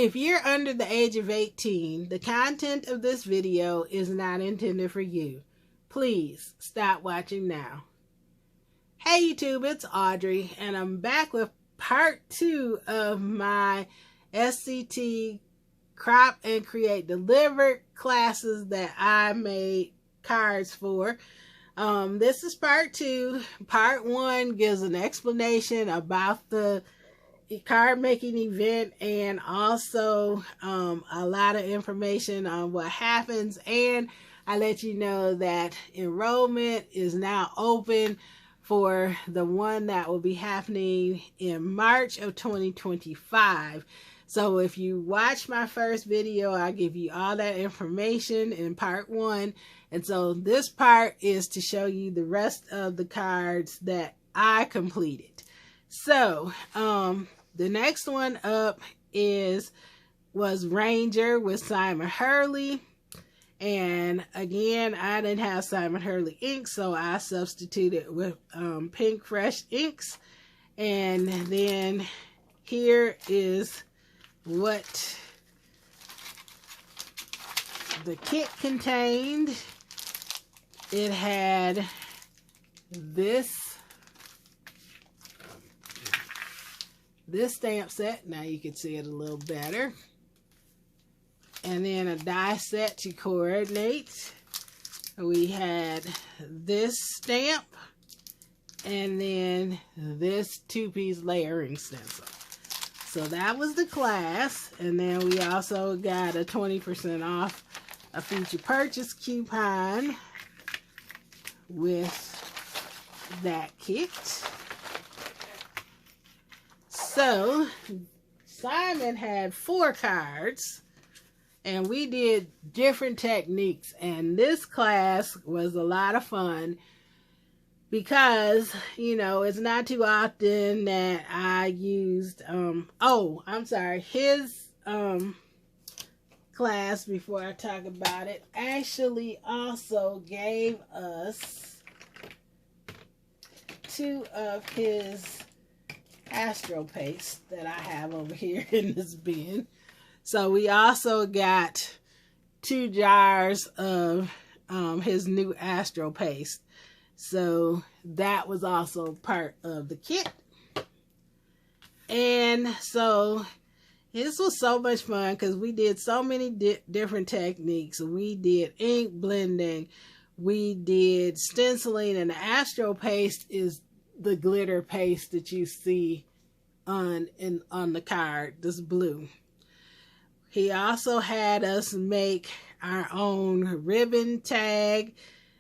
If you're under the age of 18, the content of this video is not intended for you. Please stop watching now. Hey YouTube, it's Audrey, and I'm back with part 2 of my SCT Crop and Create Delivered classes that I made cards for. This is part 2. Part 1 gives an explanation about the card making event and also a lot of information on what happens, and I let you know that enrollment is now open for the one that will be happening in March of 2025. So if you watch my first video, I'll give you all that information in part 1. And so this part is to show you the rest of the cards that I completed. So the next one up was Ranger with Simon Hurley. And again, I didn't have Simon Hurley ink, so I substituted with Pink Fresh inks. And then here is what the kit contained. It had this stamp set. Now you can see it a little better. And then a die set to coordinate. We had this stamp and then this 2-piece layering stencil. So that was the class. And then we also got a 20% off a future purchase coupon with that kit. So Simon had 4 cards. And we did different techniques, and this class was a lot of fun because, you know, it's not too often that I used, his class, before I talk about it, actually also gave us 2 of his Astro paste that I have over here in this bin. So we also got 2 jars of his new Astro paste. So that was also part of the kit. And so this was so much fun because we did so many different techniques. We did ink blending. We did stenciling, and the Astro paste is the glitter paste that you see on the card, this blue. He also had us make our own ribbon tag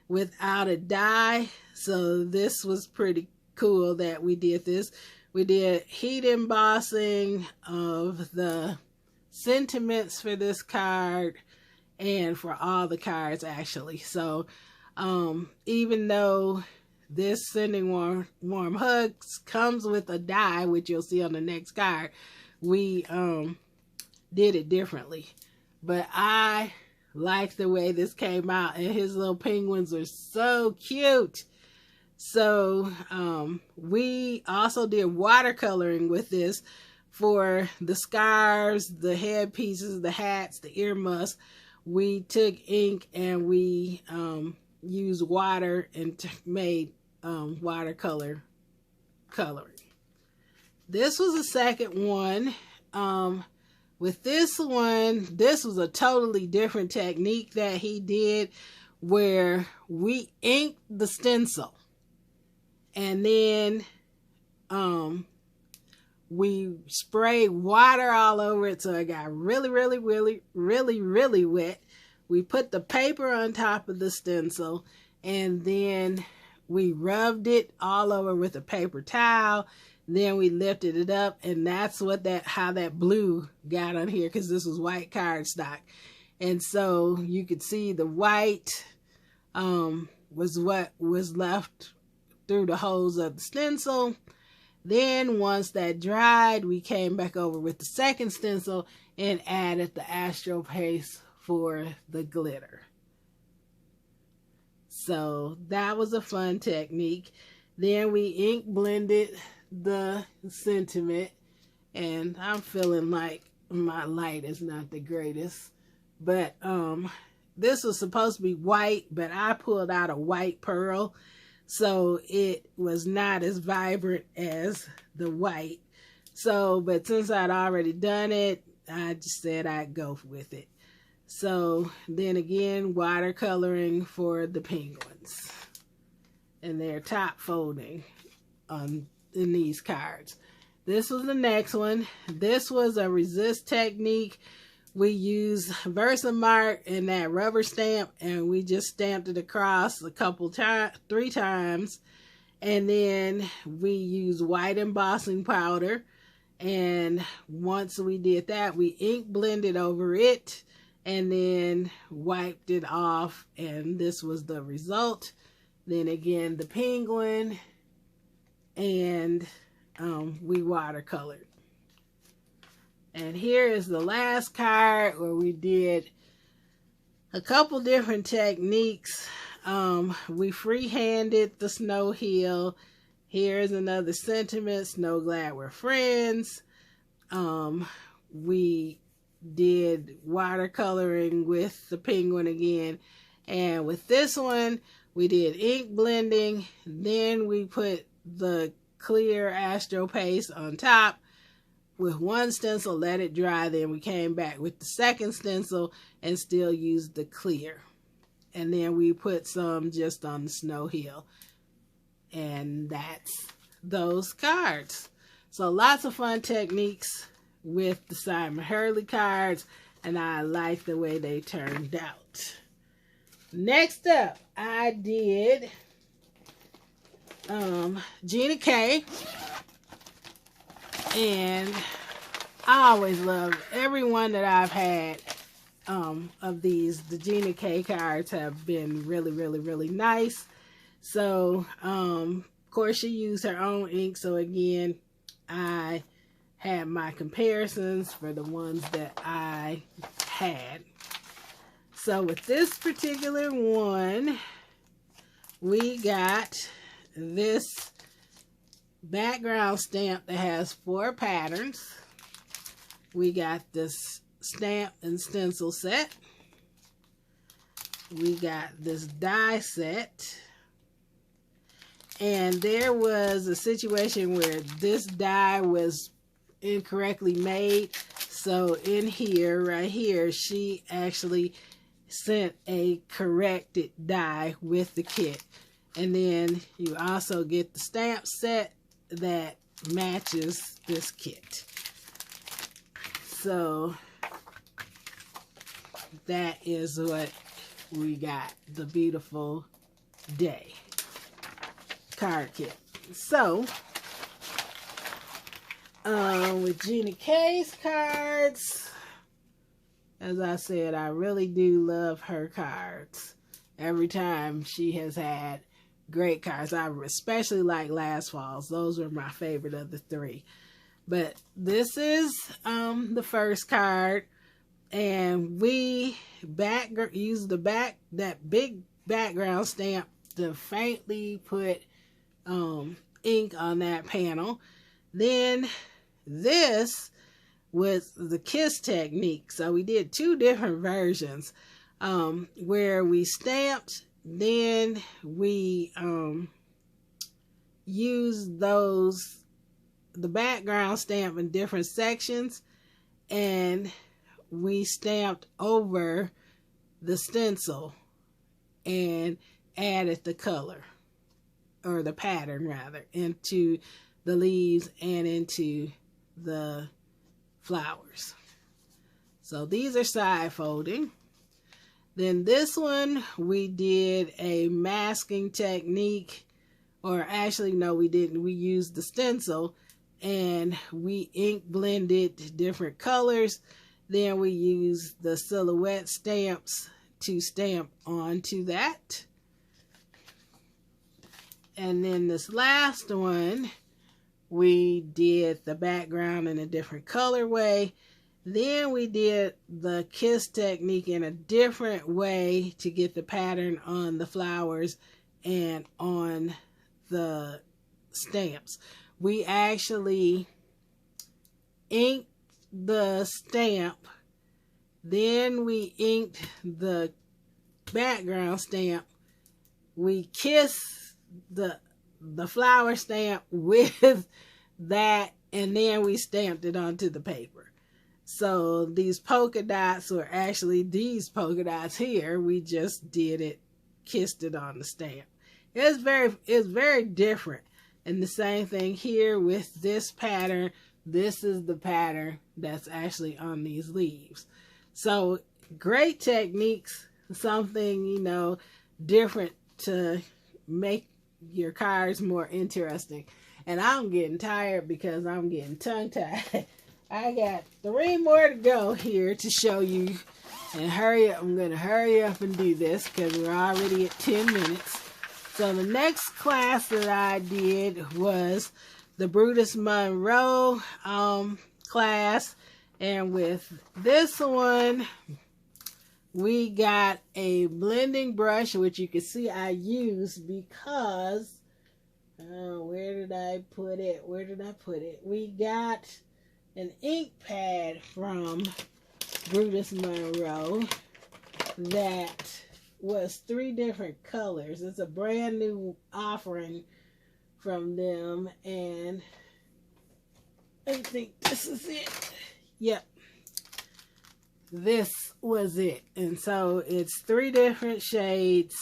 without a die. So this was pretty cool that we did this. We did heat embossing of the sentiments for this card and for all the cards actually. So even though this Sending Warm Hugs comes with a die, which you'll see on the next card, we did it differently. But I like the way this came out, and his little penguins are so cute. So we also did watercoloring with this for the scarves, the headpieces, the hats, the earmuffs. We took ink and we used water and made watercolor coloring. This was the second one. With this one, this was a totally different technique that he did, where we inked the stencil and then we sprayed water all over it, so it got really wet. We put the paper on top of the stencil, and then we rubbed it all over with a paper towel. Then we lifted it up, and that's how that blue got on here, because this was white cardstock. And so you could see the white was what was left through the holes of the stencil. Then once that dried, we came back over with the second stencil and added the Astro paste for the glitter. So that was a fun technique. Then we ink blended the sentiment, and I'm feeling like my light is not the greatest, but this was supposed to be white, but I pulled out a white pearl, so it was not as vibrant as the white. So, but since I'd already done it, I just said I'd go with it. So then again, watercoloring for the penguins, and they're top folding in these cards. This was the next one. This was a resist technique. We used Versamark and that rubber stamp, and we just stamped it across a couple times, 3 times. And then we used white embossing powder. And once we did that, we ink blended over it and then wiped it off. And this was the result. Then again, the penguin, and we watercolored. And here is the last card where we did a couple different techniques. We free-handed the snow hill. Here's another sentiment, Snow Glad We're Friends. We did watercoloring with the penguin again. And with this one, we did ink blending. Then we put the clear Astro paste on top with one stencil, let it dry. Then we came back with the second stencil and still used the clear. And then we put some just on the snow hill. And that's those cards. So lots of fun techniques with the Simon Hurley cards, and I like the way they turned out. Next up, I did Gina K, and I always love every one that I've had of these. The Gina K cards have been really, really, really nice. So, of course, she used her own ink. So again, I had my comparisons for the ones that I had. So with this particular one, we got this background stamp that has 4 patterns. We got this stamp and stencil set. We got this die set. And there was a situation where this die was incorrectly made. So in here, right here, she actually sent a corrected die with the kit. And then you also get the stamp set that matches this kit. So that is what we got, the beautiful day card kit. So with Gina K's cards, as I said, I really do love her cards. Every time she has had great cards. I especially like last fall's. Those were my favorite of the 3. But this is the first card, and we used that big background stamp to faintly put ink on that panel. Then this was the kiss technique. So we did 2 different versions where we stamped, then we used the background stamp in different sections, and we stamped over the stencil and added the color, or the pattern rather, into the leaves and into the flowers. So these are side folding. Then this one, we did a masking technique, or actually no, we didn't. We used the stencil and we ink blended different colors. Then we used the silhouette stamps to stamp onto that. And then this last one, we did the background in a different colorway. Then we did the kiss technique in a different way to get the pattern on the flowers and on the stamps. We actually inked the stamp. Then we inked the background stamp. We kissed the flower stamp with that, and then we stamped it onto the paper. So these polka dots were actually these polka dots here. We just did it, kissed it on the stamp. It's very different. And the same thing here with this pattern. This is the pattern that's actually on these leaves. So great techniques, something, you know, different to make your cards more interesting. And I'm getting tired because I'm getting tongue-tied. I got 3 more to go here to show you. And hurry up. I'm going to hurry up and do this because we're already at 10 minutes. So the next class that I did was the Brutus Monroe class. And with this one, we got a blending brush, which you can see I used because, where did I put it? We got an ink pad from Brutus Monroe that was 3 different colors. It's a brand new offering from them, and I think this is it. Yep. This was it. And so it's 3 different shades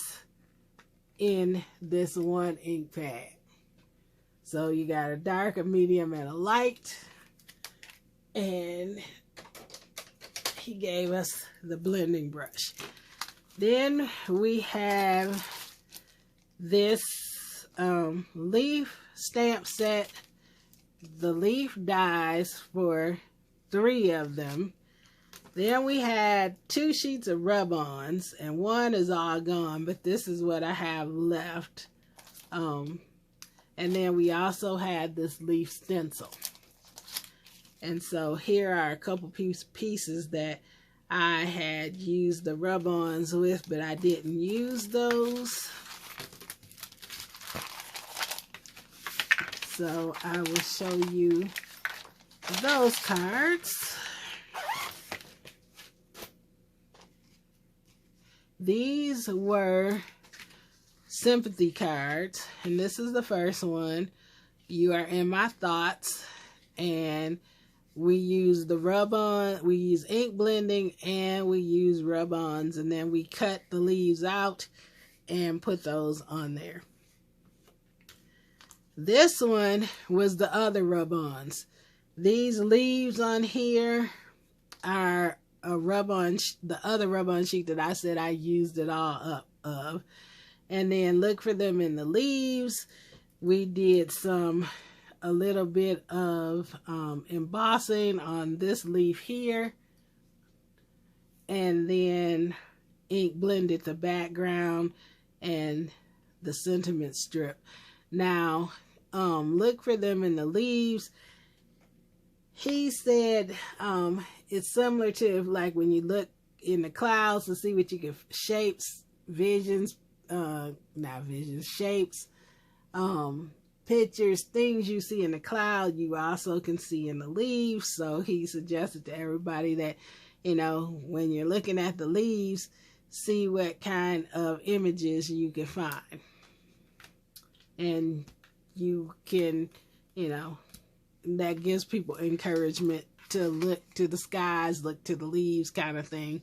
in this one ink pad. So you got a dark, a medium, and a light. And he gave us the blending brush. Then we have this leaf stamp set. The leaf dies for 3 of them. Then we had 2 sheets of rub-ons, and one is all gone, but this is what I have left. And then we also had this leaf stencil. And so here are a couple pieces that I had used the rub-ons with, but I didn't use those. So I will show you those cards. These were sympathy cards, and this is the first one. You are in my thoughts, and we use the rub-on, we use ink blending, and we use rub-ons, and then we cut the leaves out and put those on there. This one was the other rub-ons. These leaves on here are a rub-on, the other rub-on sheet that I said I used it all up of. And then look for them in the leaves. We did a little bit of embossing on this leaf here. And then ink blended the background and the sentiment strip. Now, look for them in the leaves. He said it's similar to like when you look in the clouds to see what you can shapes, visions, not visions, shapes, pictures, things you see in the cloud, you also can see in the leaves. So he suggested to everybody that, you know, when you're looking at the leaves, see what kind of images you can find. And you can, you know, that gives people encouragement to look to the skies, look to the leaves kind of thing.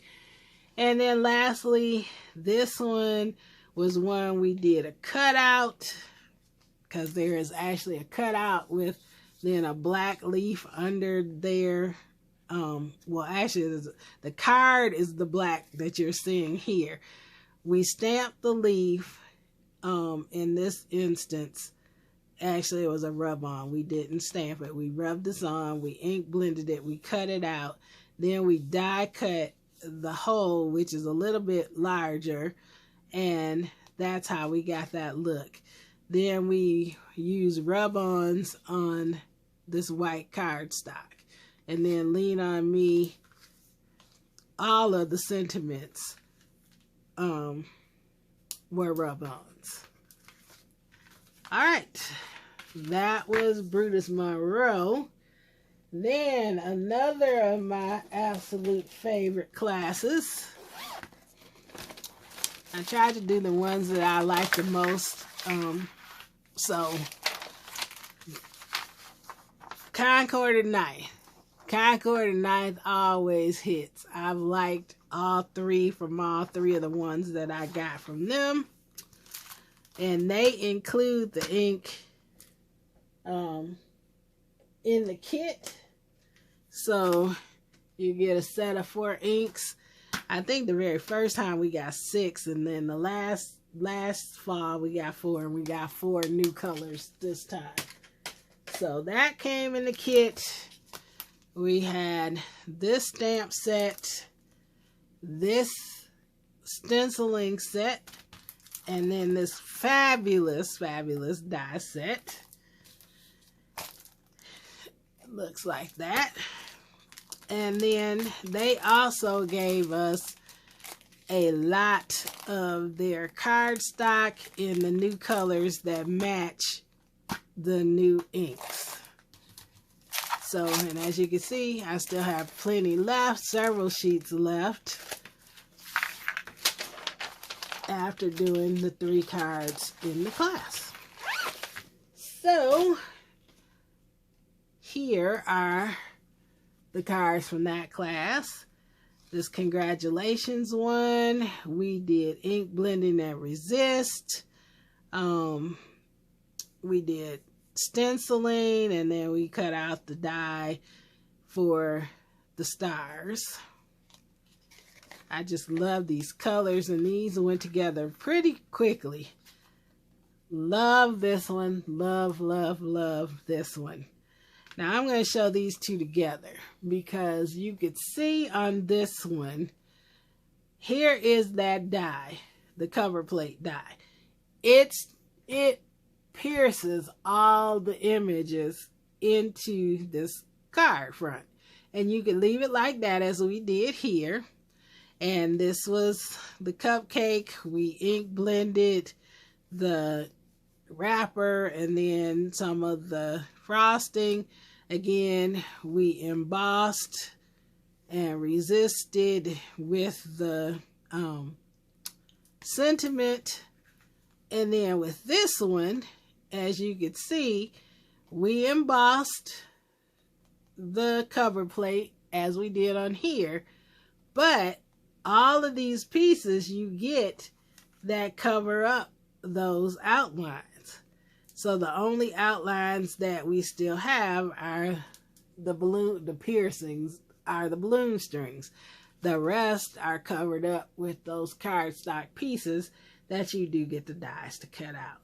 And then lastly, this one was one we did a cutout, because there is actually a cutout with then a black leaf under there. Well, actually, the card is the black that you're seeing here. We stamped the leaf. In this instance, actually it was a rub-on. We didn't stamp it. We rubbed this on. We ink blended it. We cut it out. Then we die cut the hole, which is a little bit larger, and that's how we got that look. Then we use rub-ons on this white cardstock, and then Lean on Me, all of the sentiments were rub-ons. All right, that was Brutus Monroe. Then another of my absolute favorite classes. I tried to do the ones that I like the most. So Concord and Ninth. Concord and Ninth always hits. I've liked all three from all three of the ones that I got from them. And they include the ink in the kit. So you get a set of 4 inks. I think the very first time we got 6, and then the last fall we got 4, and we got 4 new colors this time. So that came in the kit. We had this stamp set, this stenciling set, and then this fabulous die set. Looks like that. And then they also gave us a lot of their cardstock in the new colors that match the new inks. So, and as you can see, I still have plenty left, several sheets left after doing the 3 cards in the class. So, here are the cards from that class. This congratulations one, we did ink blending and resist. We did stenciling, and then we cut out the die for the stars. I just love these colors, and these went together pretty quickly. Love this one. Love, love, love this one. Now I'm going to show these two together because you could see on this one, here is that die, the cover plate die. It pierces all the images into this card front. And you can leave it like that as we did here. And this was the cupcake. We ink blended the wrapper and then some of the frosting. Again, we embossed and resisted with the sentiment. And then with this one, as you can see, we embossed the cover plate as we did on here. But all of these pieces you get that cover up those outlines. So the only outlines that we still have are the piercings are the balloon strings. The rest are covered up with those cardstock pieces that you do get the dies to cut out.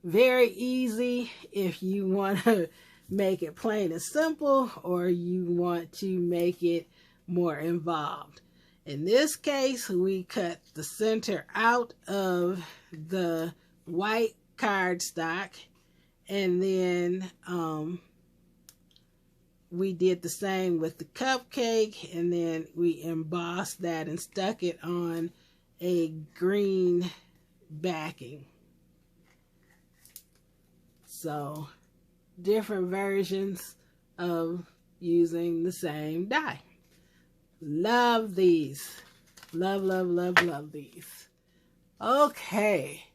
Very easy if you want to make it plain and simple, or you want to make it more involved. In this case, we cut the center out of the white cardstock, and then we did the same with the cupcake, and then we embossed that and stuck it on a green backing. So different versions of using the same die. Love these. Love, love, love, love these. Okay.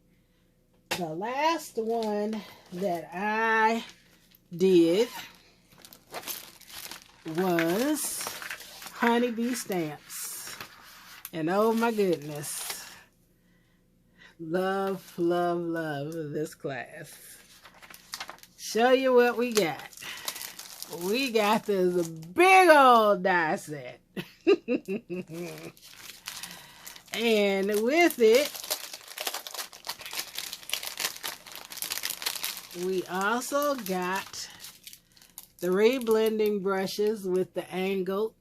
The last one that I did was honeybee stamps. And oh my goodness. Love, love, love this class. Show you what we got. We got this big old die set. And with it, we also got 3 blending brushes with the angled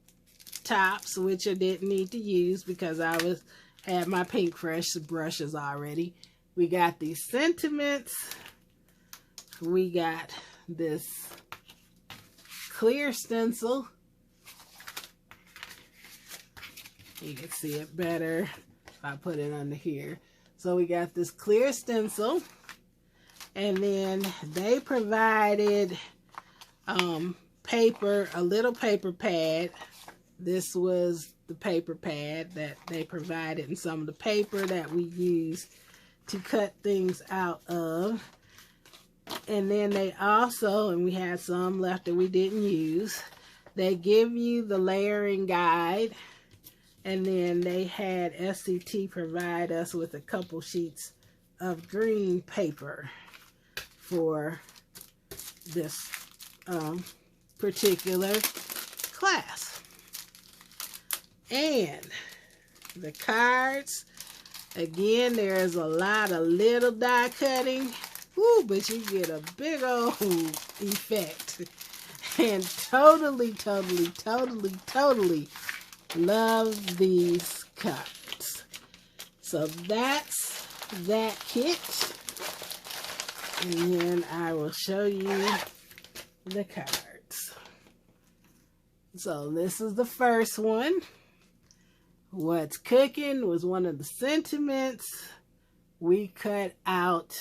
tops, which I didn't need to use because I had my Pink Fresh brushes already. We got these sentiments. We got this clear stencil. You can see it better if I put it under here. So we got this clear stencil. And then they provided paper, a little paper pad. This was the paper pad that they provided, and some of the paper that we used to cut things out of. And then they also, and we had some left that we didn't use, they give you the layering guide, and then they had SCT provide us with a couple sheets of green paper for this particular class. And the cards, again, there's a lot of little die cutting. Woo, but you get a big old effect. And totally love these cards. So that's that kit. And then I will show you the cards. So this is the first one. What's cooking was one of the sentiments. We cut out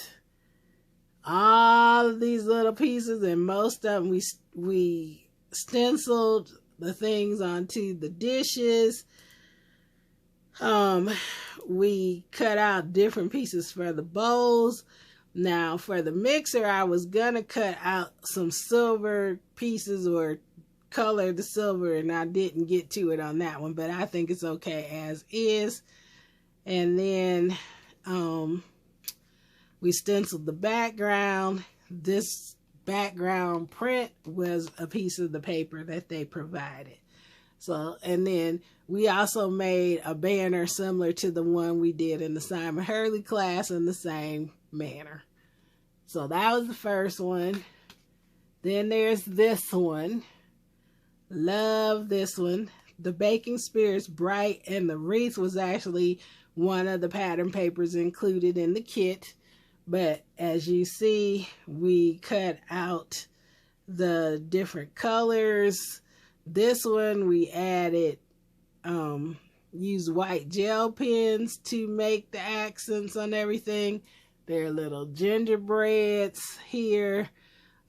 all of these little pieces, and most of them we stenciled the things onto the dishes. We cut out different pieces for the bowls. Now for the mixer, I was gonna cut out some silver pieces or color the silver, and I didn't get to it on that one, but I think it's okay as is. And then we stenciled the background. This background print was a piece of the paper that they provided. So, and then we also made a banner similar to the one we did in the Simon Hurley class in the same manner. So that was the first one. Then there's this one. Love this one. The Baking Spirits Bright, and the wreath was actually one of the pattern papers included in the kit. But as you see, we cut out the different colors. This one we added, used white gel pens to make the accents on everything. There are little gingerbreads here,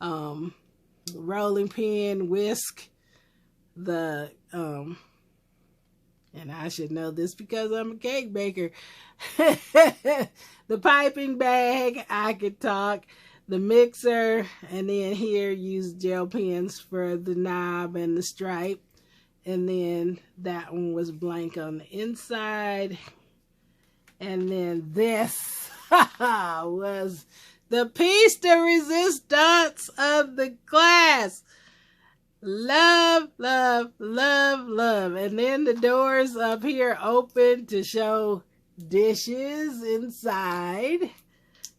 rolling pin, whisk, the, and I should know this because I'm a cake baker. The piping bag, I could talk, the mixer, and then here use gel pens for the knob and the stripe. And then that one was blank on the inside. And then this was the piece de resistance of the class. Love, love, love, love. And then the doors up here open to show dishes inside.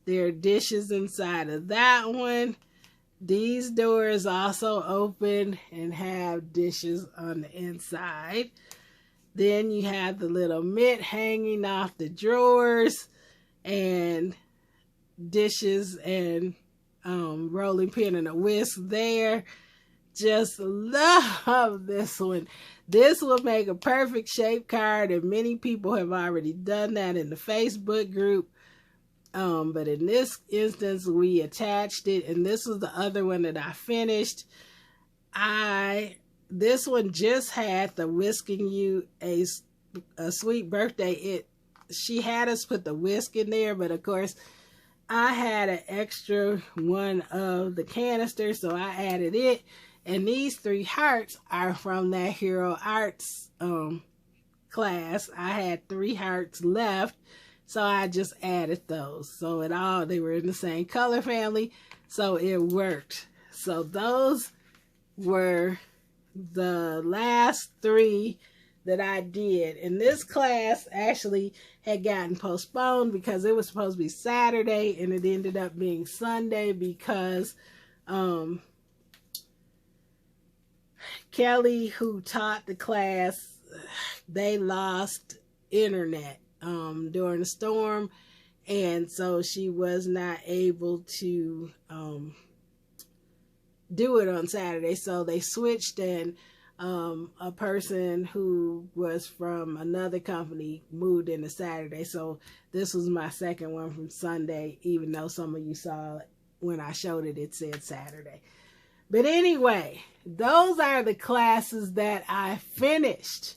There are dishes inside of that one. These doors also open and have dishes on the inside. Then you have the little mitt hanging off the drawers, and dishes and rolling pin and a whisk there. Just love this one. This will make a perfect shape card, and many people have already done that in the Facebook group. But in this instance, we attached it, and this was the other one that I finished. This one just had the Whisking You a Sweet Birthday. She had us put the whisk in there, but of course, I had an extra one of the canister, so I added it. And these 3 hearts are from that Hero Arts class. I had 3 hearts left, so I just added those. So they were in the same color family, so it worked. So those were the last 3 that I did. And this class actually had gotten postponed because it was supposed to be Saturday, and it ended up being Sunday because Kelly, who taught the class, they lost internet during the storm, and so she was not able to do it on Saturday. So they switched, and a person who was from another company moved into Saturday. So this was my second one from Sunday, even though some of you saw it when I showed it, it said Saturday. But anyway, those are the classes that I finished.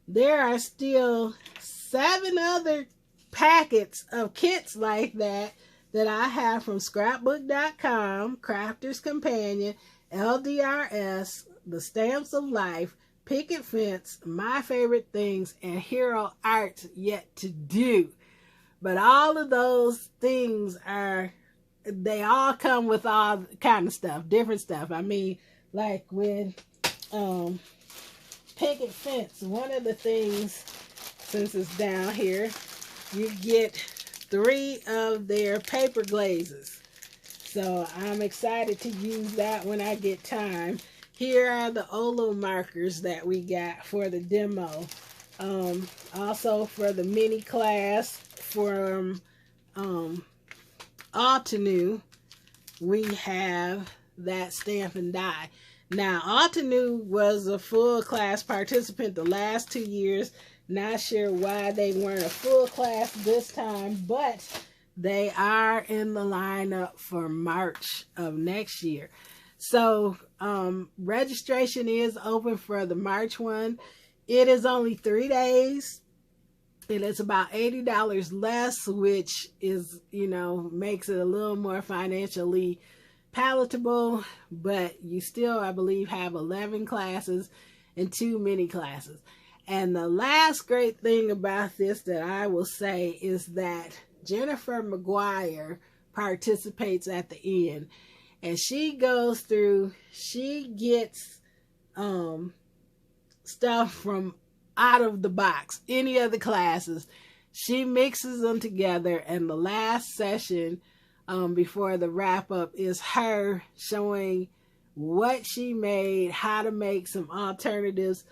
There are still 7 other packets of kits like that I have from scrapbook.com, Crafter's Companion, LDRS, The Stamps of Life, Picket Fence, My Favorite Things, and Hero Arts yet to do. But all of those things they all come with all kind of stuff, different stuff. I mean, like with Picket Fence, one of the things, since it's down here, you get 3 of their paper glazes. So I'm excited to use that when I get time. Here are the Olo markers that we got for the demo. Also for the mini class from Altenew, we have that stamp and die. Now, Altenew was a full class participant the last 2 years. Not sure why they weren't a full class this time, but they are in the lineup for March of next year. So registration is open for the March one. It is only 3 days. And it's about $80 less, which is, makes it a little more financially palatable. But you still, I believe, have 11 classes and 2 mini classes. And the last great thing about this that I will say is that Jennifer McGuire participates at the end. And she goes through, she gets stuff from out of the box, any of the classes. She mixes them together, and the last session before the wrap up is her showing what she made, how to make some alternatives.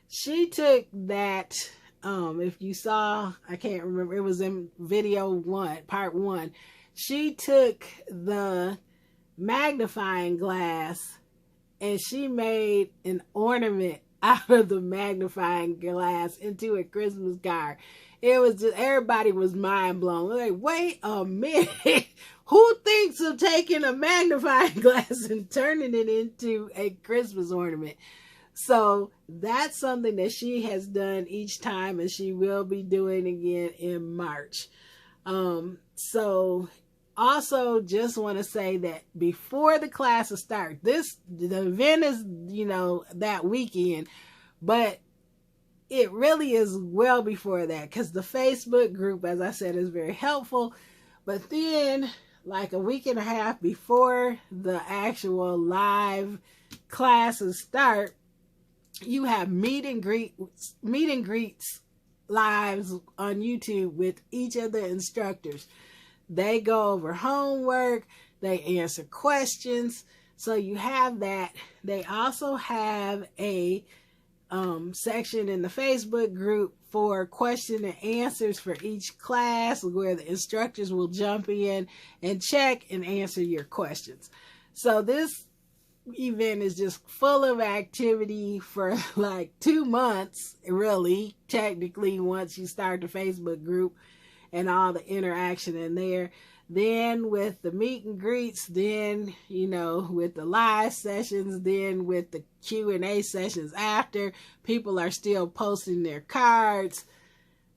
She took that, if you saw, I can't remember, it was in video 1, part 1. She took the magnifying glass and she made an ornament out of the magnifying glass into a Christmas card. It was just, everybody was mind blown. Like, wait a minute. Who thinks of taking a magnifying glass and turning it into a Christmas ornament? So that's something that she has done each time, and she will be doing again in March. So also just want to say that before the classes start, the event is, that weekend, but it really is well before that, because the Facebook group, as I said, is very helpful. But then like a week and a half before the actual live classes start, you have meet and greets lives on YouTube with each of the instructors. They go over homework, they answer questions. So you have that. They also have a section in the Facebook group for question and answers for each class, where the instructors will jump in and check and answer your questions. So this event is just full of activity for like 2 months, really, technically, once you start the Facebook group and all the interaction in there. Then with the meet and greets, then, with the live sessions, then with the Q&A sessions after, people are still posting their cards.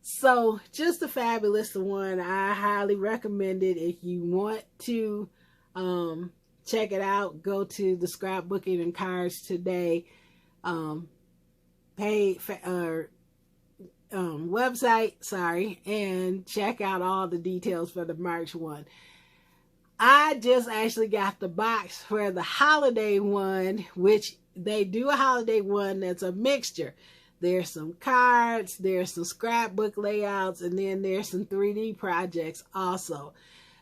So just a fabulous one. I highly recommend it. If you want to check it out, go to the Scrapbooking and Cards Today website, and check out all the details for the March one. I just actually got the box for the holiday one, which they do a holiday one that's a mixture. There's some cards, there's some scrapbook layouts, and then there's some 3D projects also.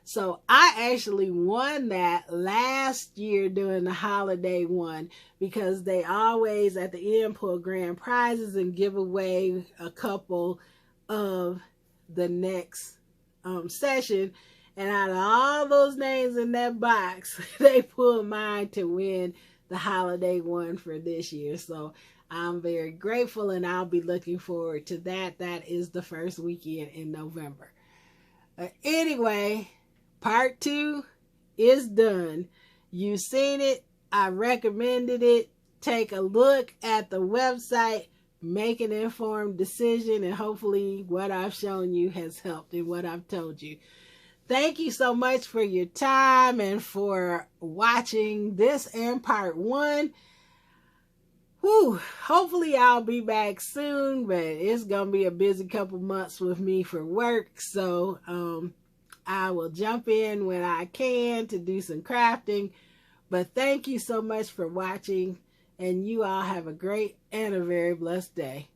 So I actually won that last year during the holiday one, because they always at the end pull grand prizes and give away a couple of the next session. And out of all those names in that box, they pulled mine to win the holiday one for this year. So I'm very grateful, and I'll be looking forward to that. That is the first weekend in November. Anyway, part 2 is done. You've seen it. I recommended it. Take a look at the website, make an informed decision, and hopefully what I've shown you has helped in what I've told you. Thank you so much for your time and for watching this and part 1. Whew, hopefully I'll be back soon, but it's going to be a busy couple months with me for work. So I will jump in when I can to do some crafting. But thank you so much for watching, and you all have a great and a very blessed day.